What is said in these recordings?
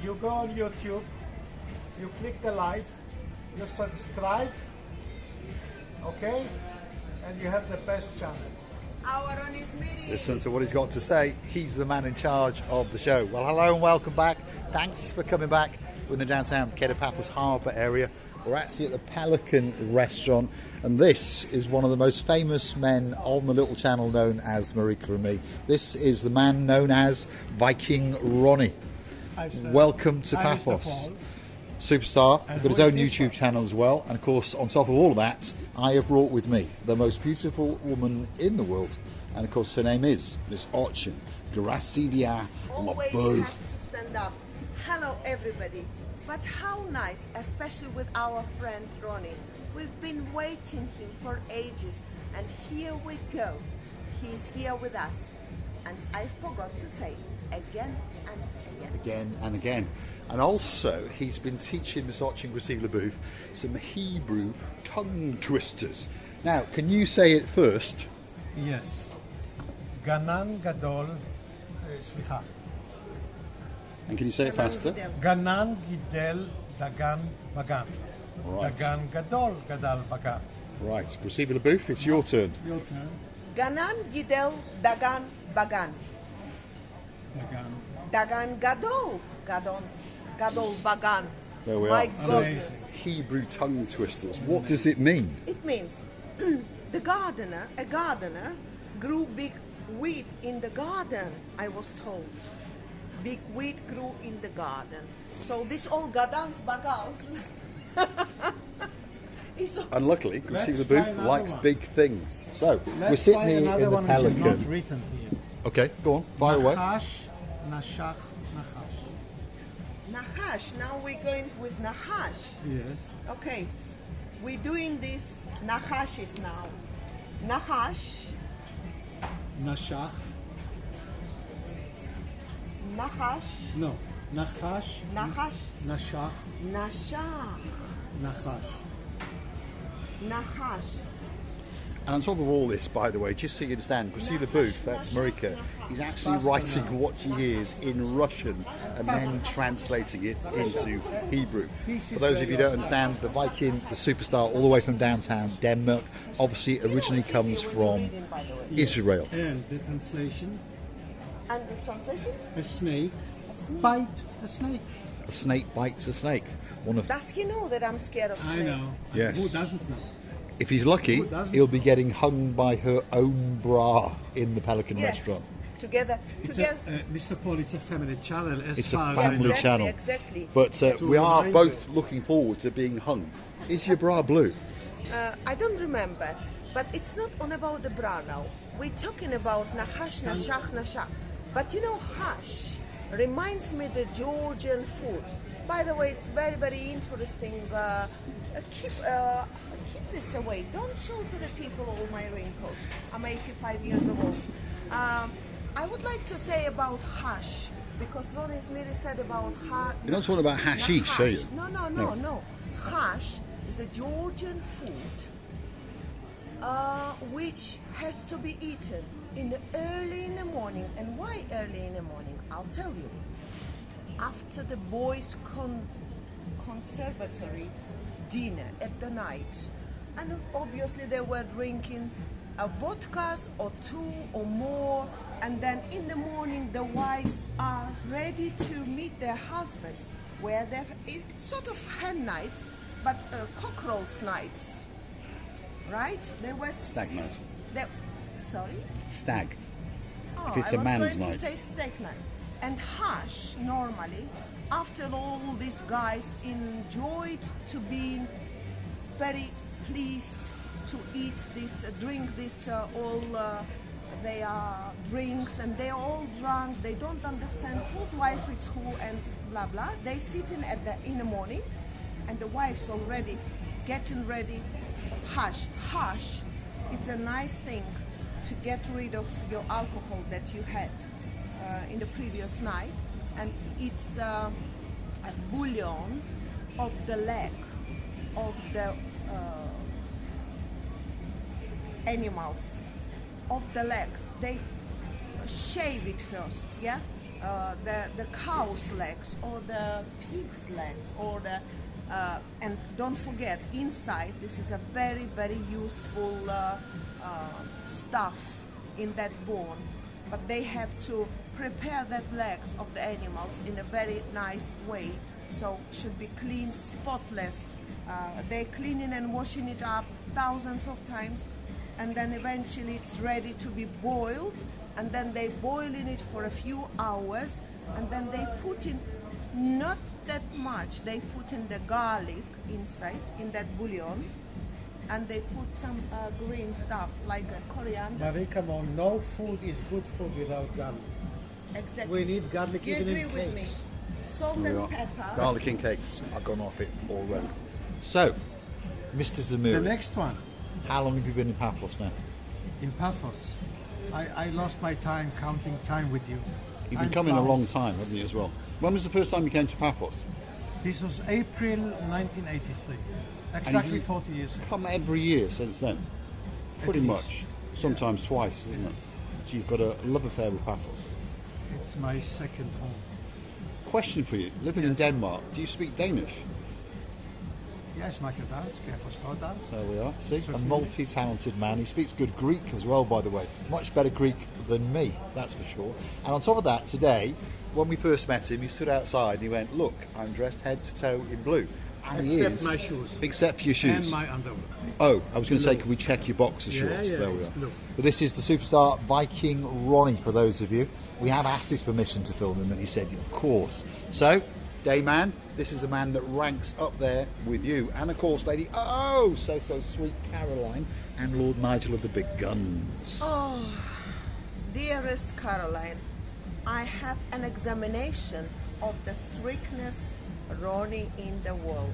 you go on YouTube, you click the like, you subscribe, okay? And you have the best channel. Our Ronnie's meeting. Listen to what he's got to say. He's the man in charge of the show. Well, hello and welcome back. Thanks for coming back. We're in the downtown Kato Paphos Harbour area. We're actually at the Pelican restaurant, and this is one of the most famous men on the little channel known as Marika and me. This is the man known as Viking Rony. Hi, sir. Welcome to Hi, Mr. Paphos. Paul. Superstar. He's got his who own is this YouTube one? channel as well. And of course, on top of all of that, I have brought with me the most beautiful woman in the world. And of course, her name is Miss Ochin. Gracivia Always Labov. have to stand up. Hello, everybody. But how nice, especially with our friend Ronnie. We've been waiting him for ages, and here we go. He's here with us. And I forgot to say again and again. Again and again. And also, he's been teaching Miss Ochin Gracivia Labov some Hebrew tongue twisters. Now, can you say it first? Yes. Ganan Gadol, סליחה. And can you say it faster? גנן גידל דגן בגן. Right. דגן גדול גדל בגן. Right, Gracivia Labov, it's your turn. Your turn. Ganan gidel dagan bagan. דגן. Dagan gadol gadol bagan. There we My are. goodness. Hebrew tongue twisters. What does it mean? It means a gardener grew big wheat in the garden, I was told. Big wheat grew in the garden. So this all gadans bagans is all. And luckily, Let's Gracivia try Labov another likes one. big things. So, we're Let's sitting try here another in the one which is not Pelican. written here. Okay, go on, fire away. נחש, נשך, נחש. Nahash. Now we're going with Nahash. Yes. Okay. We're doing this Nahashes now. Nahash, נשך. Nahash, No. נחש. Nahash, נשך. Nashah, נחש. Nahash. And on top of all this, by the way, just so you understand, Gracivia Labov, that's Marika, he's actually writing what she hears in Russian and then translating it into Hebrew. For those of you who don't understand, the Viking, the superstar, all the way from downtown Denmark, obviously originally comes from Israel. And the translation, And the translation? a snake bite a snake. A snake bites a snake. One of, Does he know that I'm scared of I snakes? know. Yes. Who doesn't know? if he's lucky, Who doesn't? he'll be getting hung by her own bra in the Pelican Yes. restaurant. Together. Mr. Paul, it's a family channel. As It's a far as family exactly, channel. Exactly. But To we are remind both looking forward to being hung. Is your bra blue? I don't remember, but it's not on about the bra now. We're talking about Nahash, Nashach, Nashach. But you know, hash reminds me the Georgian food. By the way, it's very, very interesting. Keep this away. Don't show to the people all my wrinkles. I'm 85 years old. I would like to say about hash, because Ronnie Smith said about hash. You're not talking about hashish, are you? No. Hash is a Georgian food which has to be eaten early in the morning. And why early in the morning? I'll tell you. After the boys' conservatory dinner at the night, and obviously they were drinking vodkas or two or more, and then in the morning the wives are ready to meet their husbands, where it's sort of hen nights, but cockroach nights, right? They were Stag night. Sorry. Stag. Oh, If it's a man's I was going night. to say steak night. And hash, normally, after all these guys enjoyed to be very pleased to eat this, drink this, all they are drinks, and they're all drunk. They don't understand whose wife is who and blah blah. They sitting in the morning, and the wife's already getting ready. Hash, it's a nice thing to get rid of your alcohol that you had in the previous night, and it's a bouillon of the leg of the animals, of the legs. shave it first, yeah? The cow's legs or the pig's legs or the and don't forget inside this is a very very useful stuff in that bone, but they have to prepare that legs of the animals in a very nice way, so should be clean, spotless. They're cleaning and washing it up thousands of times, and then eventually it's ready to be boiled, and then they boiling it for a few hours, and then they put in not that much, they put in the garlic inside in that bouillon, and they put some green stuff like coriander. Marika, no food is good food without garlic. Exactly. We need garlic You even agree in with me? cakes. Salt and pepper. Garlic and cakes. I've gone off it already. So, Mr. Zamiri, The next one, how long have you been in Paphos now? in Paphos. I lost my time counting time with you. You've been Time coming a long flies. time, haven't you, as well? When was the first time you came to Paphos? This was April 1983. Exactly you- 40 years ago. Come every year since then. Pretty least. much. Sometimes twice, isn't it? So you've got a love affair with Paphos. It's my second home. Question for you. Living in Denmark, do you speak Danish? Yes, snakker dansk. Jeg forstår dansk. There we are. See, a Certainly. multi-talented man. He speaks good Greek as well, by the way. Much better Greek than me, that's for sure. And on top of that, today, when we first met him, he stood outside and he went, "Look, I'm dressed head to toe in blue." And he Except is. my shoes. Except for your shoes. And my underwear. Oh, I was going to say, Blue. can we check your boxer Yeah, shorts? yeah, There we it's are. blue. But this is the superstar Viking Rony, for those of you. We have asked his permission to film him, and he said, of course. So, Dayman, this is a man that ranks up there with you. And of course, Lady, oh, so sweet Caroline, and Lord Nigel of the Big Guns. Oh, dearest Caroline, I have an examination of the strictest Ronnie in the world.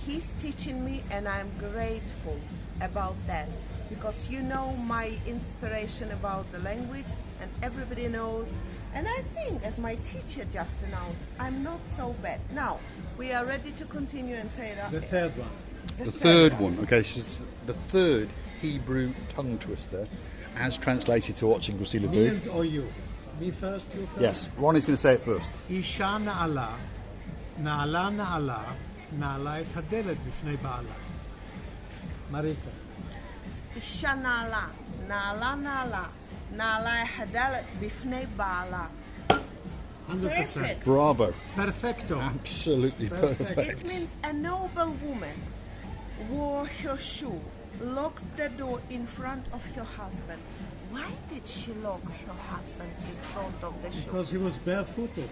He's teaching me, and I'm grateful about that, because you know my inspiration about the language, and everybody knows. And I think, as my teacher just announced, I'm not so bad. Now, we are ready to continue and say that. The third one. The third one, okay, so it's the third Hebrew tongue twister, as translated to watching Gusila Me Booth. or you? Me first, you first? Yes, Ronnie's going to say it first. אישה נעלה, נעלה נעלה, נעלה את הדלת בפני בעלה. מריקה. אישה נעלה, נעלה נעלה, נעלה החדלת בפני בעלה. 100%. Bravo. Perfecto. Absolutely Perfect. perfect. It means a noble woman wore her shoe, locked the door in front of her husband. Why did she lock her husband in front of the shoe? Because he was barefooted.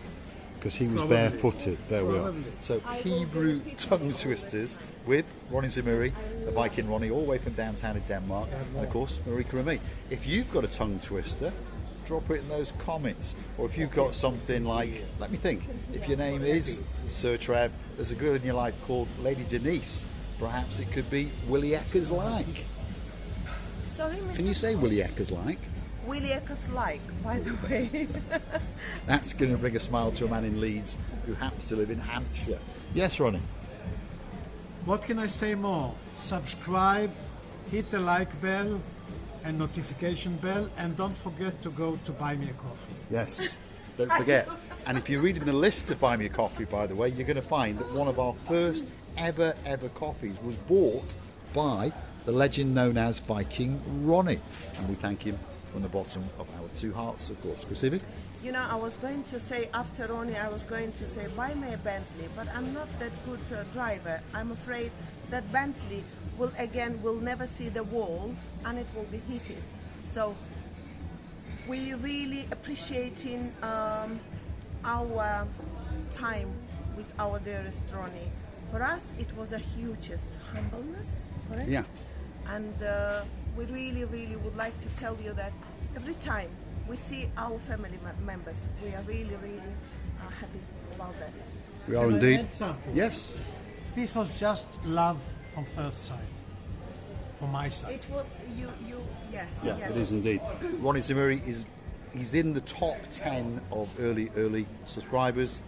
Because he was Probably. barefooted. There we are. Probably. So I will Hebrew repeat tongue it. twisters with Ronnie Zamiri, the Viking Ronnie, all the way from downtown in Denmark, and of course Marika and me. If you've got a tongue twister, drop it in those comments. Or if you've got something like, let me think, if your name is Sir Trev, there's a girl in your life called Lady Denise. Perhaps it could be Willie Eckers like. Sorry, Mr. Can you say Willie Eckers like? Willie Eckers like, by the way. That's going to bring a smile to a man in Leeds who happens to live in Hampshire. Yes, Ronnie. What can I say more? Subscribe, hit the like bell and notification bell, and don't forget to go to buy me a coffee. Yes, don't forget. And if you're reading the list of Buy Me a Coffee, by the way, you're going to find that one of our first ever coffees was bought by the legend known as Viking Ronnie. And we thank him from the bottom of our two hearts, of course. Pacific? You know, I was going to say, after Ronnie, I was going to say, buy me a Bentley, but I'm not that good driver. I'm afraid that Bentley will never see the wall, and it will be heated. So we really appreciating our time with our dearest Ronnie. For us, it was a hugest humbleness, correct? Yeah. And we really, really would like to tell you that every time we see our family members, we are really, really happy about that. We are Can I indeed. add something? Yes. This was just love on first sight, from my side. It was yes, Yeah, yes. it is indeed. Ronnie Zamiri he's in the top 10 of early subscribers.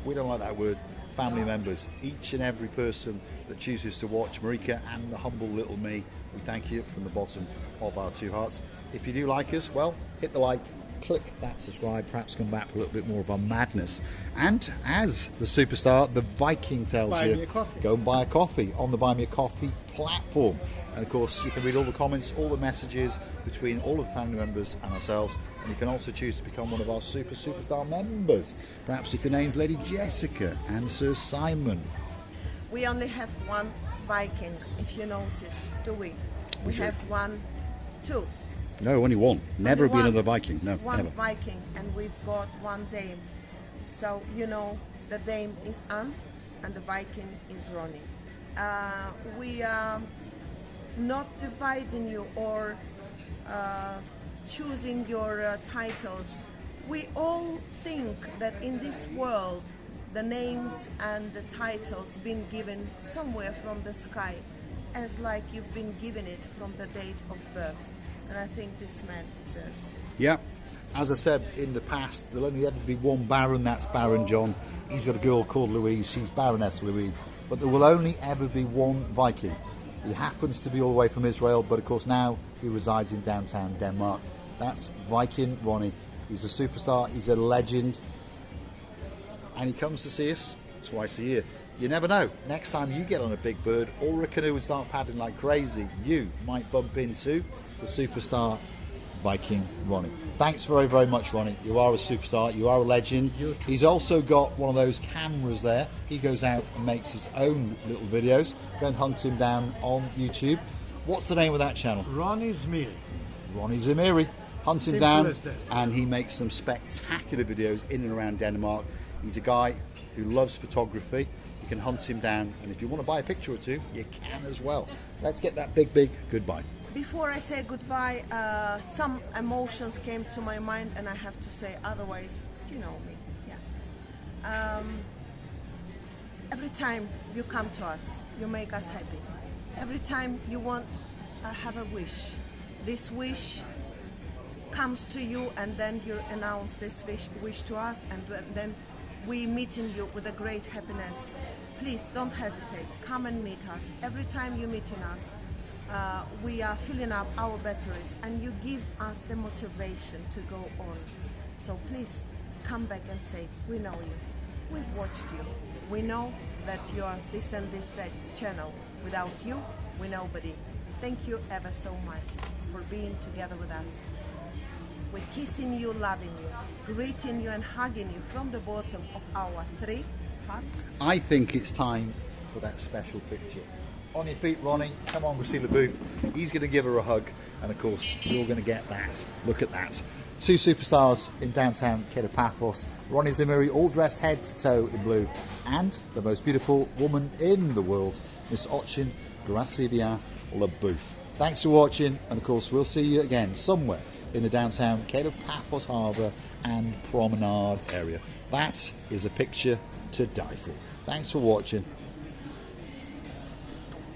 We don't like that word. Family members. Each and every person that chooses to watch Marika and the humble little me, we thank you from the bottom of our two hearts. If you do like us, well, hit the like, click that subscribe, perhaps come back for a little bit more of our madness. And as the superstar, the Viking tells Buy me you, a coffee. go and buy a coffee on the Buy Me a Coffee platform. And of course, you can read all the comments, all the messages between all of the family members and ourselves. And you can also choose to become one of our superstar members. Perhaps if your name's Lady Jessica and Sir Simon. We only have one Viking, if you noticed, do we? We have one, two. No, only one. Never Only been one. another Viking. No, One never. Viking, and we've got one dame. So, you know, the dame is Anne and the Viking is Ronnie. We are not dividing you or choosing your titles. We all think that in this world the names and the titles been given somewhere from the sky, as like you've been given it from the date of birth. And I think this man deserves it. Yeah. As I've said in the past, there'll only ever be one Baron, that's Baron John. He's got a girl called Louise, she's Baroness Louise. But there will only ever be one Viking. He happens to be all the way from Israel, but of course now he resides in downtown Denmark. That's Viking Ronnie. He's a superstar, he's a legend. And he comes to see us twice a year. You never know, next time you get on a big bird or a canoe and start paddling like crazy, you might bump into the superstar Viking Ronnie. Thanks very, very much, Ronnie. You are a superstar, you are a legend. He's also got one of those cameras there. He goes out and makes his own little videos. Go and hunt him down on YouTube. What's the name of that channel? Ronnie Zmir. Ronnie Zamiri. Hunt him Simple down, as that. and he makes some spectacular videos in and around Denmark. He's a guy who loves photography. You can hunt him down, and if you want to buy a picture or two, you can as well. Let's get that big, big goodbye. Before I say goodbye, some emotions came to my mind, and I have to say, otherwise, you know me. Yeah. Every time you come to us, you make us happy. Every time you want have a wish, this wish comes to you, and then you announce this wish to us, and then we meet in you with a great happiness. Please don't hesitate. Come and meet us. Every time you meet in us, we are filling up our batteries, and you give us the motivation to go on. So please come back and say, we know you, we've watched you, we know that you are this and this channel. Without you, we're nobody. Thank you ever so much for being together with us. We're kissing you, loving you, greeting you and hugging you from the bottom of our 3 hearts. I think it's time for that special picture. On your feet, Ronnie. Come on, Priscilla Booth. He's going to give her a hug. And of course, you're going to get that. Look at that. 2 superstars in downtown Kato Paphos. Ronnie Zamiri, all dressed head to toe in blue. And the most beautiful woman in the world, Miss Ochin Gracibia LaBooth. Thanks for watching. And of course, we'll see you again somewhere in the downtown Kato Paphos Harbour and Promenade area. That is a picture to die for. Thanks for watching.